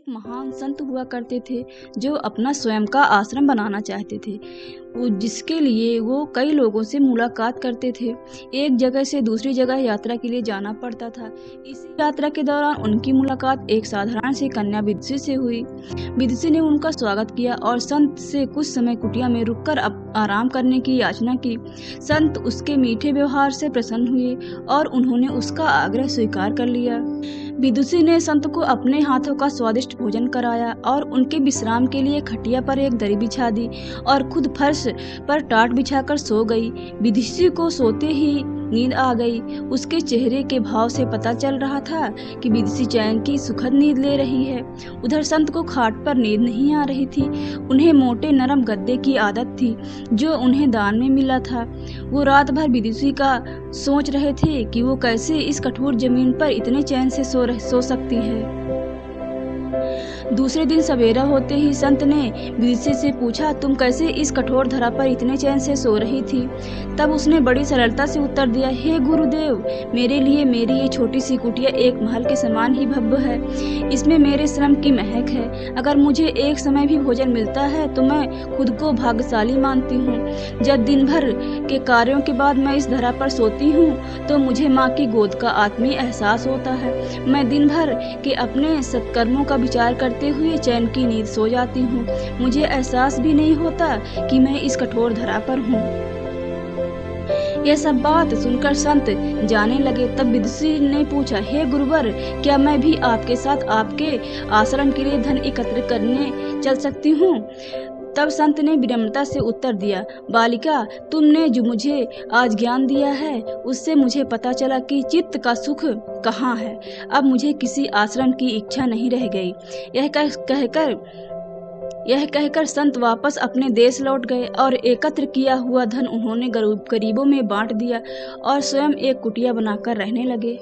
एक महान संत हुआ करते थे जो अपना स्वयं का आश्रम बनाना चाहते थे, जिसके लिए वो कई लोगों से मुलाकात करते थे। एक जगह से दूसरी जगह यात्रा के लिए जाना पड़ता था। इसी यात्रा के दौरान उनकी मुलाकात एक साधारण सी कन्या विदुषी से हुई। विदुषी ने उनका स्वागत किया और संत से कुछ समय कुटिया में रुककर आराम करने की याचना की। संत उसके मीठे व्यवहार से प्रसन्न हुए और उन्होंने उसका आग्रह स्वीकार कर लिया। विदुषी ने संत को अपने हाथों का स्वादिष्ट भोजन कराया और उनके विश्राम के लिए खटिया पर एक दरी बिछा दी और खुद फर्श पर टाट बिछाकर सो गई। विदुषी को सोते ही नींद आ गई। उसके चेहरे के भाव से पता चल रहा था कि विदुषी चैन की सुखद नींद ले रही है। उधर संत को खाट पर नींद नहीं आ रही थी। उन्हें मोटे नरम गद्दे की आदत थी जो उन्हें दान में मिला था। वो रात भर विदुषी का सोच रहे थे कि वो कैसे इस कठोर जमीन पर इतने चैन से सो सकती है। दूसरे दिन सवेरा होते ही संत ने विदुषी से पूछा, तुम कैसे इस कठोर धरा पर इतने चैन से सो रही थी? तब उसने बड़ी सरलता से उत्तर दिया, हे गुरुदेव, मेरे लिए मेरी ये छोटी सी कुटिया एक महल के समान ही भव्य है। इसमें मेरे श्रम की महक है। अगर मुझे एक समय भी भोजन मिलता है तो मैं खुद को भाग्यशाली मानती हूँ। जब दिन भर के कार्यों के बाद मैं इस धरा पर सोती हूँ तो मुझे माँ की गोद का आत्मीय एहसास होता है। मैं दिन भर के अपने सत्कर्मों का विचार करते हुए चैन की नींद सो जाती हूँ। मुझे एहसास भी नहीं होता कि मैं इस कठोर धरा पर हूँ। यह सब बात सुनकर संत जाने लगे। तब विदुषी ने पूछा, हे गुरुवर, क्या मैं भी आपके साथ आपके आश्रम के लिए धन एकत्र करने चल सकती हूँ? तब संत ने विनम्रता से उत्तर दिया, बालिका, तुमने जो मुझे आज ज्ञान दिया है उससे मुझे पता चला कि चित्त का सुख कहाँ है। अब मुझे किसी आश्रम की इच्छा नहीं रह गई। यह कहकर संत वापस अपने देश लौट गए और एकत्र किया हुआ धन उन्होंने गरीबों में बांट दिया और स्वयं एक कुटिया बनाकर रहने लगे।